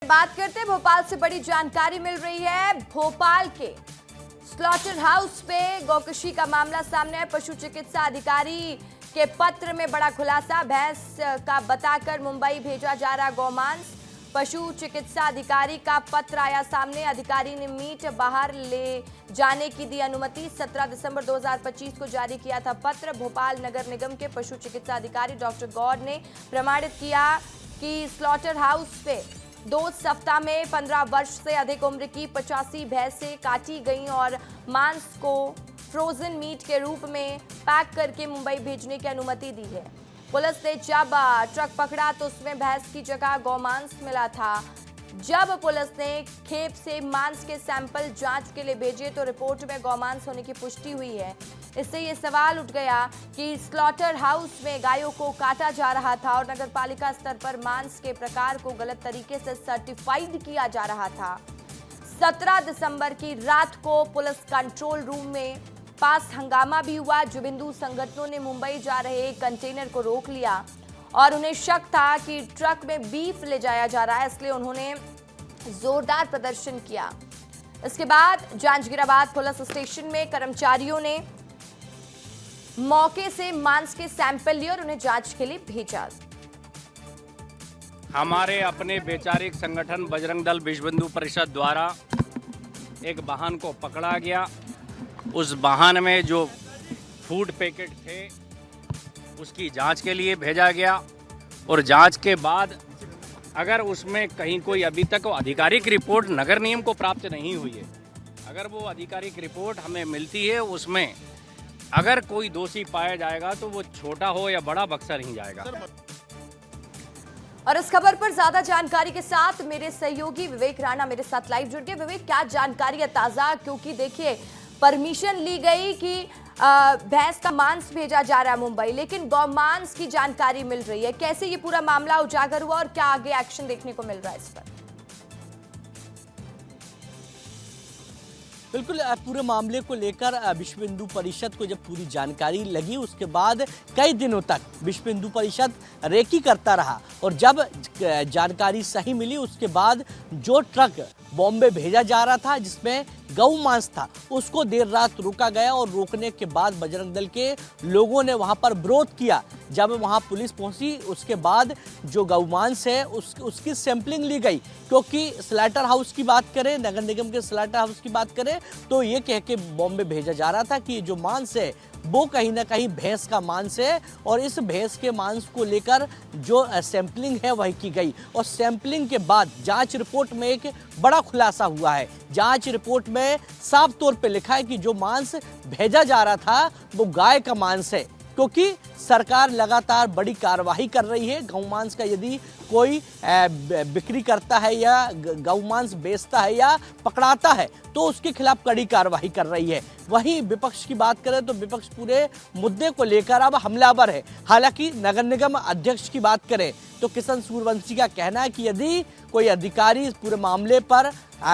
बात करते हैं, भोपाल से बड़ी जानकारी मिल रही है। भोपाल के स्लॉटर हाउस पे गौकशी का मामला सामने है। पशु चिकित्सा अधिकारी के पत्र में बड़ा खुलासा, भैंस का बताकर मुंबई भेजा जा रहा गौमांस। पशु चिकित्सा अधिकारी का पत्र आया सामने। अधिकारी ने मीट बाहर ले जाने की दी अनुमति। 17 दिसंबर 2025 को जारी किया था पत्र। भोपाल नगर निगम के पशु चिकित्सा अधिकारी डॉक्टर गौर ने प्रमाणित किया कि स्लॉटर हाउस पे 2 सप्ताह में 15 वर्ष से अधिक उम्र की 85 भैंसें काटी गईं और मांस को फ्रोजन मीट के रूप में पैक करके मुंबई भेजने की अनुमति दी है। पुलिस ने जब ट्रक पकड़ा तो उसमें भैंस की जगह गौमांस मिला था। जब पुलिस ने खेप से मांस के सैंपल जांच के लिए भेजे तो रिपोर्ट में गौमांस होने की पुष्टि हुई है। इससे ये सवाल उठ गया कि स्लॉटर हाउस में गायों को काटा जा रहा था और नगरपालिका स्तर पर मांस के प्रकार को गलत तरीके से सर्टिफाइड किया जा रहा था। 17 दिसंबर की रात को पुलिस कंट्रोल रूम में पास हंगामा भी हुआ। जुबिंदू संगठनों ने मुंबई जा रहे एक कंटेनर को रोक लिया और उन्हें शक था कि ट्रक में बीफ ले जाया जा रहा है, इसलिए उन्होंने जोरदार प्रदर्शन किया। इसके बाद जांजगीराबाद पुलिस स्टेशन में कर्मचारियों ने मौके से मांस के सैंपल लिए और उन्हें जांच के लिए भेजा। हमारे अपने वैचारिक संगठन बजरंग दल विश्व हिंदू परिषद द्वारा एक वाहन को पकड़ा गया। उस वाहन में जो फूड पैकेट थे उसकी जांच के लिए भेजा गया और जांच के बाद अगर उसमें कहीं कोई अभी तक आधिकारिक रिपोर्ट नगर निगम को प्राप्त नहीं हुई है, अगर वो आधिकारिक रिपोर्ट हमें मिलती है, उसमें अगर कोई दोषी पाया जाएगा तो वो छोटा हो या बड़ा बक्सा नहीं जाएगा। और इस खबर पर ज्यादा जानकारी के साथ मेरे सहयोगी विवेक राणा मेरे साथ लाइव जुड़ गए। विवेक, क्या जानकारी है ताजा? क्योंकि देखिए, परमिशन ली गई कि भैंस का मांस भेजा जा रहा है मुंबई, लेकिन गौमांस की जानकारी मिल रही है। कैसे ये पूरा मामला उजागर हुआ और क्या आगे एक्शन देखने को मिल रहा है इस पर? बिल्कुल, पूरे मामले को लेकर विश्व हिंदू परिषद को जब पूरी जानकारी लगी उसके बाद कई दिनों तक विश्व हिंदू परिषद रेकी करता रहा और जब जानकारी सही मिली उसके बाद जो ट्रक बॉम्बे भेजा जा रहा था जिसमें गौ मांस था उसको देर रात रोका गया और रोकने के बाद बजरंग दल के लोगों ने वहां पर विरोध किया। जब वहां पुलिस पहुंची उसके बाद जो गौ मांस है उसकी सैंपलिंग ली गई, क्योंकि स्लॉटर हाउस की बात करें, नगर निगम के स्लॉटर हाउस की बात करें तो ये कह के बॉम्बे भेजा जा रहा था कि जो मांस है वो कहीं ना कहीं भैंस का मांस है और इस भैंस के मांस को लेकर जो सैंपलिंग है वही की गई और सैंपलिंग के बाद जांच रिपोर्ट में एक बड़ा खुलासा हुआ है। जांच रिपोर्ट में साफ तौर पे लिखा है कि जो मांस भेजा जा रहा था वो गाय का मांस है, क्योंकि सरकार लगातार बड़ी कार्रवाई कर रही है। गौमांस का यदि कोई बिक्री करता है या गौमांस बेचता है या पकड़ाता है तो उसके खिलाफ कड़ी कार्रवाई कर रही है। वहीं विपक्ष की बात करें तो विपक्ष पूरे मुद्दे को लेकर अब हमलावर है। हालांकि नगर निगम अध्यक्ष की बात करें तो किशन सूर्यवंशी का कहना है कि यदि कोई अधिकारी इस पूरे मामले पर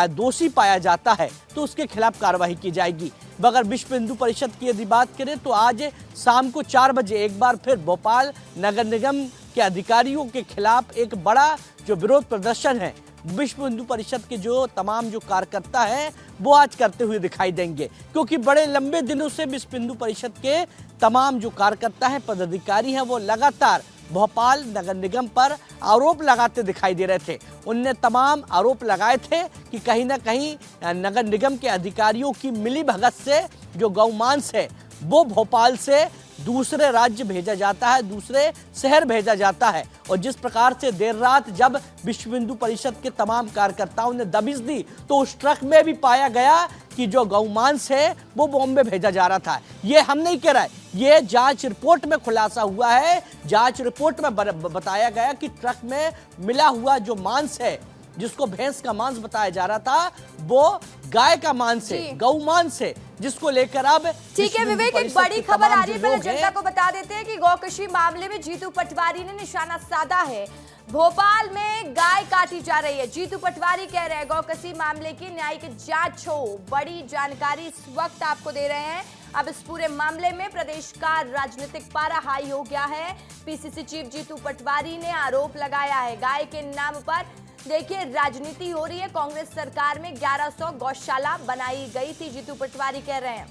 दोषी पाया जाता है तो उसके खिलाफ कार्रवाई की जाएगी। मगर विश्व हिंदू परिषद की यदि बात करें तो आज शाम को 4 बजे एक बार फिर भोपाल नगर निगम के अधिकारियों के खिलाफ एक बड़ा जो विरोध प्रदर्शन है विश्व हिंदू परिषद के जो तमाम जो कार्यकर्ता हैं वो आज करते हुए दिखाई देंगे, क्योंकि बड़े लंबे दिनों से विश्व हिंदू परिषद के तमाम जो कार्यकर्ता हैं, पदाधिकारी हैं, वो लगातार भोपाल नगर निगम पर आरोप लगाते दिखाई दे रहे थे। उनने तमाम आरोप लगाए थे कि कहीं ना कहीं नगर निगम के अधिकारियों की मिलीभगत से जो गौमांस है वो भोपाल से दूसरे राज्य भेजा जाता है, दूसरे शहर भेजा जाता है। और जिस प्रकार से देर रात जब विश्व हिंदू परिषद के तमाम कार्यकर्ताओं ने दबिश दी तो उस ट्रक में भी पाया गया कि जो गौमांस है वो बॉम्बे भेजा जा रहा था। ये हम नहीं कह रहे, ये जांच रिपोर्ट में खुलासा हुआ है। जांच रिपोर्ट में बताया गया कि ट्रक में मिला हुआ जो मांस है, जिसको भैंस का मांस बताया जा रहा था, वो गाय का मांस है, गौ मांस है, जिसको लेकर अब ठीक है विवेक, एक बड़ी खबर आ रही है। पहले जनता को बता देते हैं कि गौकशी मामले में जीतू पटवारी ने निशाना साधा है। भोपाल में गाय काटी जा रही है। जीतू पटवारी कह रहे हैं गौकशी मामले की न्यायिक जांच हो। बड़ी जानकारी इस वक्त आपको दे रहे हैं। अब इस पूरे मामले में प्रदेश का राजनीतिक पारा हाई हो गया है। पीसीसी चीफ जीतू पटवारी ने आरोप लगाया है गाय के नाम पर देखिए राजनीति हो रही है। कांग्रेस सरकार में 1100 गौशाला बनाई गई थी, जीतू पटवारी कह रहे हैं।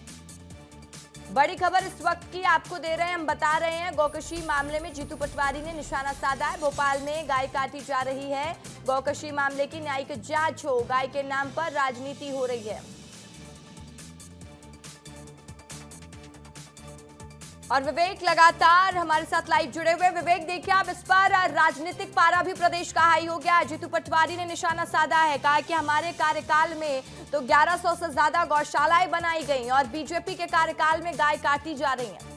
बड़ी खबर इस वक्त की आपको दे रहे हैं, हम बता रहे हैं। गौकशी मामले में जीतू पटवारी ने निशाना साधा है। भोपाल में गाय काटी जा रही है। गौकशी मामले की न्यायिक जांच हो, गाय के नाम पर राजनीति हो रही है। और विवेक लगातार हमारे साथ लाइव जुड़े हुए। विवेक, देखिए आप इस पर राजनीतिक पारा भी प्रदेश का हाई हो गया है। जीतू पटवारी ने निशाना साधा है, कहा कि हमारे कार्यकाल में तो 1100 से ज्यादा गौशालाएं बनाई गई और बीजेपी के कार्यकाल में गाय काटी जा रही हैं।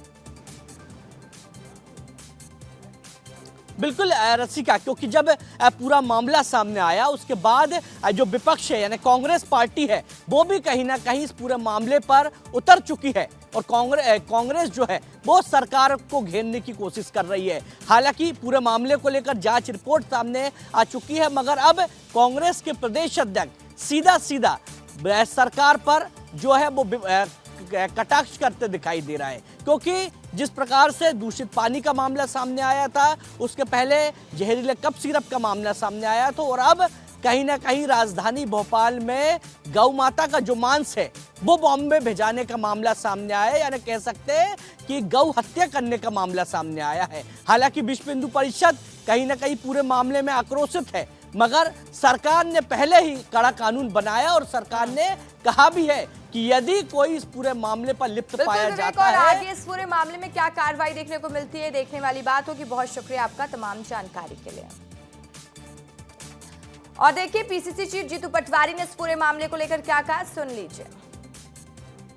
बिल्कुल रसिका, क्योंकि जब पूरा मामला सामने आया उसके बाद जो विपक्ष है यानी कांग्रेस पार्टी है वो भी कहीं ना कहीं इस पूरे मामले पर उतर चुकी है और कांग्रेस जो है वो सरकार को घेरने की कोशिश कर रही है। हालांकि पूरे मामले को लेकर जांच रिपोर्ट सामने आ चुकी है, मगर अब कांग्रेस के प्रदेश अध्यक्ष सीधा सरकार पर जो है वो कटाक्ष करते दिखाई दे रहा है, क्योंकि जिस प्रकार से दूषित पानी का मामला सामने आया था, उसके पहले जहरीले कप सिरप का मामला सामने आया था और अब कहीं ना कहीं राजधानी भोपाल में गौ माता का जो मांस है वो बॉम्बे भेजाने का मामला सामने आया है, यानी कह सकते हैं कि गौ हत्या करने का मामला सामने आया है। हालांकि विश्व हिंदू परिषद कहीं ना कहीं पूरे मामले में आक्रोशित है, मगर सरकार ने पहले ही कड़ा कानून बनाया और सरकार ने कहा भी है कि यदि कोई इस पूरे मामले पर लिप्त पाया जाता है। आगे इस पूरे मामले में क्या कार्रवाई देखने को मिलती है, देखने वाली बात होगी। बहुत शुक्रिया आपका तमाम जानकारी के लिए। और देखिए पीसीसी चीफ जीतू पटवारी ने इस पूरे मामले को लेकर क्या कहा, सुन लीजिए।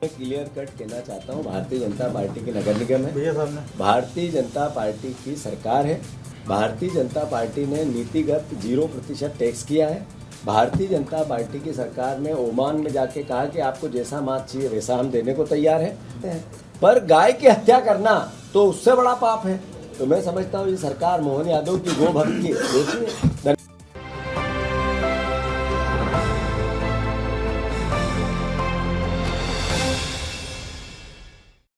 मैं क्लियर कट कहना चाहता हूँ, भारतीय जनता पार्टी की नगर निगम है, भारतीय जनता पार्टी की सरकार है। भारतीय जनता पार्टी ने नीतिगत 0% टैक्स किया है। भारतीय जनता पार्टी की सरकार ने ओमान में जाके कहा कि आपको जैसा मांस चाहिए वैसा हम देने को तैयार है, पर गाय की हत्या करना तो उससे बड़ा पाप है। तो मैं समझता हूँ ये सरकार मोहन यादव की गो भक्ति देखिए।